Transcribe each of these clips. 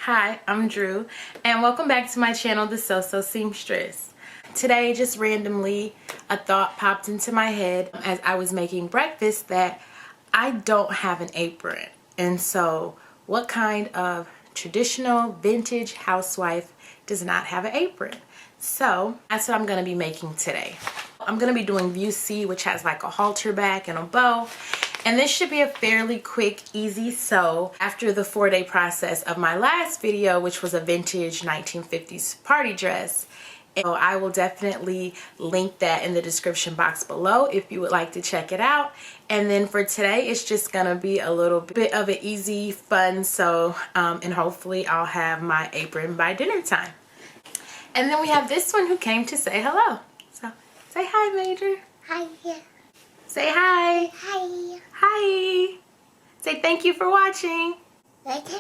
Hi, I'm Drew, and welcome back to my channel, The So-So Seamstress. Today, just randomly, a thought popped into my head as I was making breakfast that I don't have an apron. And so, what kind of traditional vintage housewife does not have an apron? So, that's what I'm going to be making today. I'm going to be doing view C, which has like a halter back and a bow. And this should be a fairly quick, easy sew after the 4-day process of my last video, which was a vintage 1950s party dress. So I will definitely link that in the description box below if you would like to check it out. And then for today, it's just gonna be a little bit of an easy, fun sew, and hopefully I'll have my apron by dinner time. And then we have this one who came to say hello. So say hi, Major. Hi. Say hi. Hi. Hi. Say thank you for watching. Okay,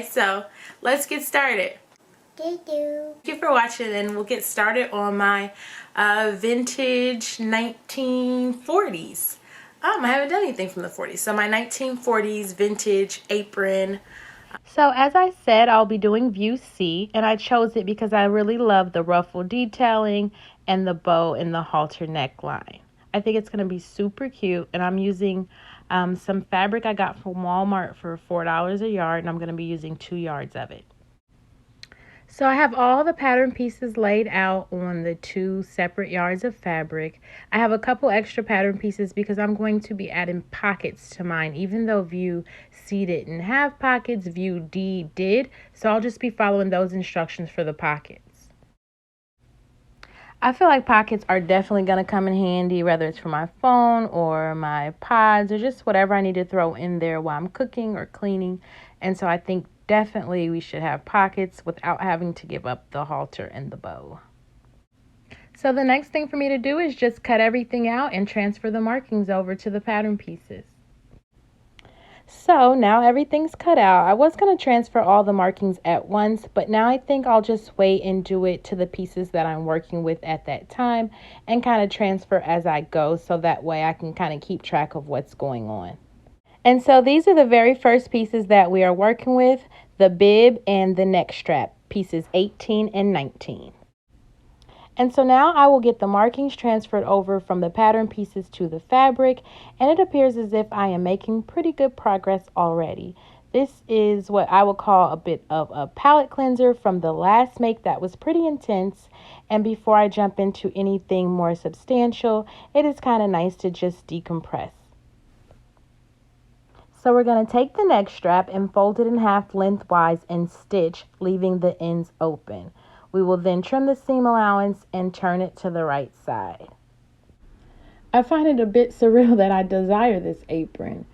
so let's get started. Thank you for watching, and we'll get started on my vintage 1940s. I haven't done anything from the 40s. So my 1940s vintage apron. So as I said, I'll be doing view C, and I chose it because I really love the ruffle detailing and the bow and the halter neckline. I think it's going to be super cute, and I'm using some fabric I got from Walmart for $4 a yard, and I'm going to be using 2 yards of it. So I have all the pattern pieces laid out on the 2 separate yards of fabric. I have a couple extra pattern pieces because I'm going to be adding pockets to mine, even though view C didn't have pockets, view D did. So I'll just be following those instructions for the pockets. I feel like pockets are definitely going to come in handy, whether it's for my phone or my pods or just whatever I need to throw in there while I'm cooking or cleaning. And so I think definitely we should have pockets without having to give up the halter and the bow. So the next thing for me to do is just cut everything out and transfer the markings over to the pattern pieces. So now everything's cut out. I was going to transfer all the markings at once, but now I think I'll just wait and do it to the pieces that I'm working with at that time and kind of transfer as I go, so that way I can kind of keep track of what's going on. And so these are the very first pieces that we are working with, the bib and the neck strap, pieces 18 and 19. And so now I will get the markings transferred over from the pattern pieces to the fabric, and it appears as if I am making pretty good progress already. This is what I would call a bit of a palette cleanser from the last make that was pretty intense. And before I jump into anything more substantial, it is kind of nice to just decompress. So we're going to take the neck strap and fold it in half lengthwise and stitch, leaving the ends open. We will then trim the seam allowance and turn it to the right side. I find it a bit surreal that I desire this apron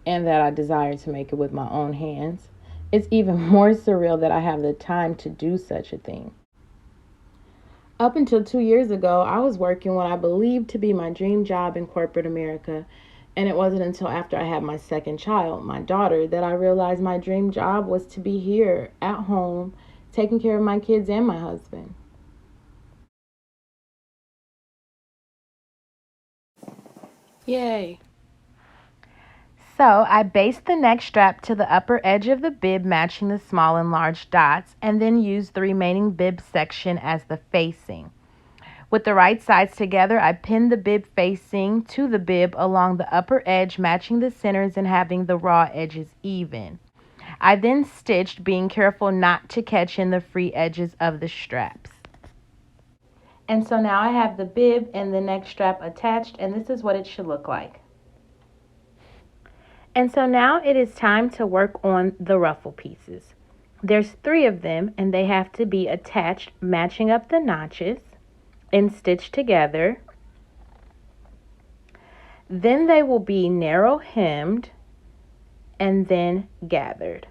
and that I desire to make it with my own hands. It's even more surreal that I have the time to do such a thing. Up until 2 years ago, I was working what I believed to be my dream job in corporate America. And it wasn't until after I had my second child, my daughter, that I realized my dream job was to be here at home, taking care of my kids and my husband. Yay. So I basted the neck strap to the upper edge of the bib, matching the small and large dots, and then used the remaining bib section as the facing. With the right sides together, I pinned the bib facing to the bib along the upper edge, matching the centers and having the raw edges even. I then stitched, being careful not to catch in the free edges of the straps. And so now I have the bib and the neck strap attached, and this is what it should look like. And so now it is time to work on the ruffle pieces. There's 3 of them, and they have to be attached, matching up the notches and stitched together. Then they will be narrow hemmed and then gathered.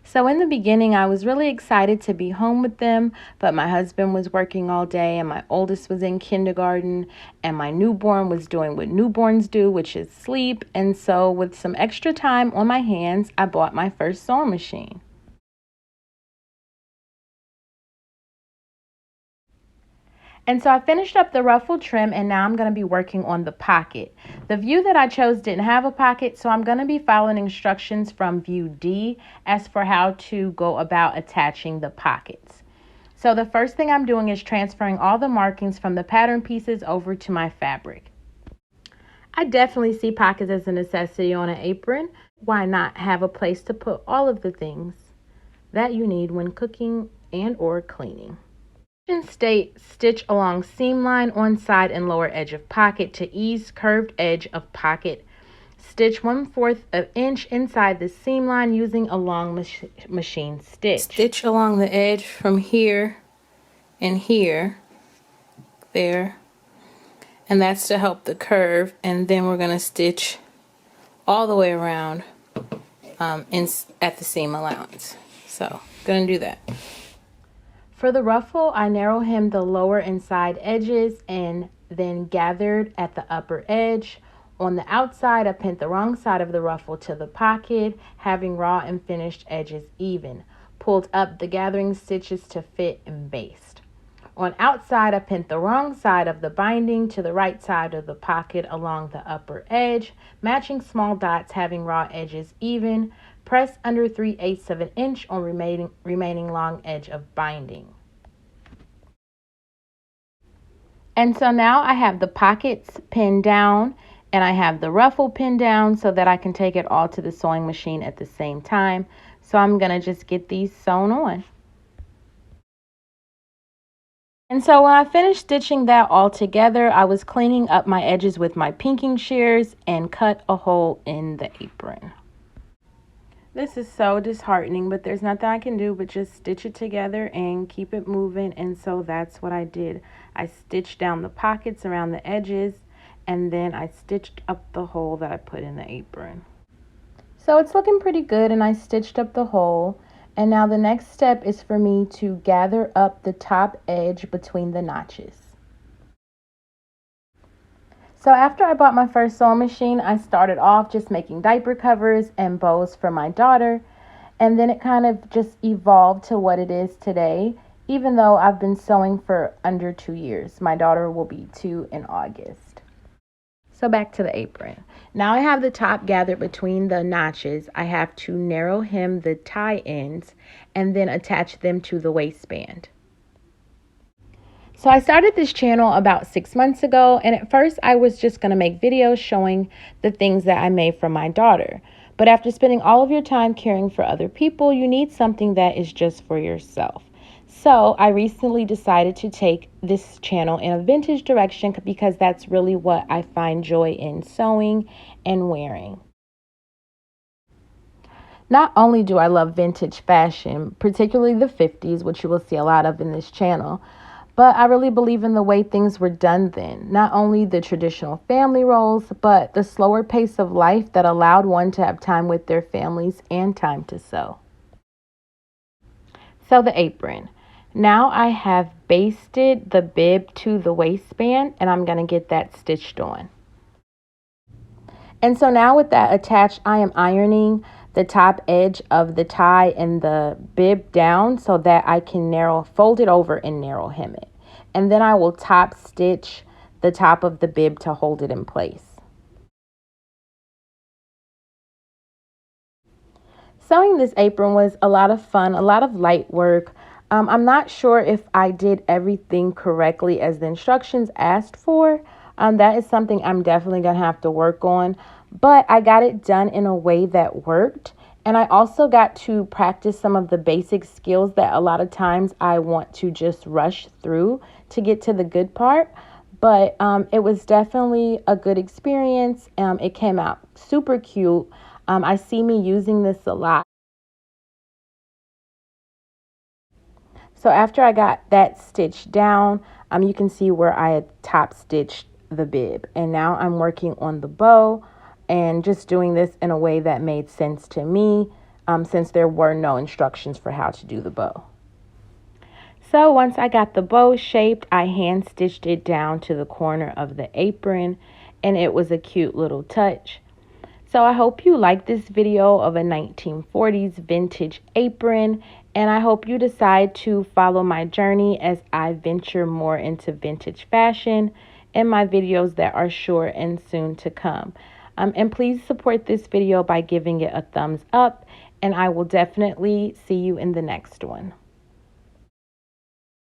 So in the beginning, I was really excited to be home with them, but my husband was working all day and my oldest was in kindergarten and my newborn was doing what newborns do, which is sleep. And so with some extra time on my hands, I bought my first sewing machine. And so I finished up the ruffle trim, and now I'm going to be working on the pocket. The view that I chose didn't have a pocket, so I'm going to be following instructions from view D as for how to go about attaching the pockets. So the first thing I'm doing is transferring all the markings from the pattern pieces over to my fabric. I definitely see pockets as a necessity on an apron. Why not have a place to put all of the things that you need when cooking and or cleaning? Stitch along seam line on side and lower edge of pocket to ease curved edge of pocket. Stitch 1/4 of inch inside the seam line using a long machine stitch. Stitch along the edge from here and here, there, and that's to help the curve. And then we're going to stitch all the way around at the seam allowance. So, going to do that. For the ruffle, I narrow hemmed the lower and side edges and then gathered at the upper edge. On the outside, I pinned the wrong side of the ruffle to the pocket, having raw and finished edges even. Pulled up the gathering stitches to fit and baste. On outside, I pinned the wrong side of the binding to the right side of the pocket along the upper edge, matching small dots, having raw edges even. Press under 3/8 of an inch on remaining long edge of binding. And so now I have the pockets pinned down and I have the ruffle pinned down so that I can take it all to the sewing machine at the same time. So I'm going to just get these sewn on. And so when I finished stitching that all together, I was cleaning up my edges with my pinking shears and cut a hole in the apron. This is so disheartening, but there's nothing I can do but just stitch it together and keep it moving. And so that's what I did. I stitched down the pockets around the edges, and then I stitched up the hole that I put in the apron. So it's looking pretty good, and I stitched up the hole. And now the next step is for me to gather up the top edge between the notches. So after I bought my first sewing machine, I started off just making diaper covers and bows for my daughter. And then it kind of just evolved to what it is today, even though I've been sewing for under 2 years. My daughter will be 2 in August. So back to the apron. Now I have the top gathered between the notches. I have to narrow hem the tie ends and then attach them to the waistband. So I started this channel about 6 months ago, and at first I was just going to make videos showing the things that I made for my daughter. But after spending all of your time caring for other people, you need something that is just for yourself. So I recently decided to take this channel in a vintage direction because that's really what I find joy in sewing and wearing. Not only do I love vintage fashion, particularly the 50s, which you will see a lot of in this channel, but I really believe in the way things were done then. Not only the traditional family roles, but the slower pace of life that allowed one to have time with their families and time to sew. So the apron. Now I have basted the bib to the waistband, and I'm going to get that stitched on. And so now with that attached, I am ironing the top edge of the tie and the bib down so that I can fold it over and narrow hem it. And then I will top stitch the top of the bib to hold it in place. Sewing this apron was a lot of fun, a lot of light work. I'm not sure if I did everything correctly as the instructions asked for. That is something I'm definitely going to have to work on. But I got it done in a way that worked. And I also got to practice some of the basic skills that a lot of times I want to just rush through to get to the good part. But it was definitely a good experience. It came out super cute. I see me using this a lot. So after I got that stitched down, you can see where I had top stitched the bib. And now I'm working on the bow and just doing this in a way that made sense to me, since there were no instructions for how to do the bow. So once I got the bow shaped, I hand stitched it down to the corner of the apron, and it was a cute little touch. So I hope you like this video of a 1940s vintage apron, and I hope you decide to follow my journey as I venture more into vintage fashion in my videos that are sure and soon to come. And please support this video by giving it a thumbs up, and I will definitely see you in the next one.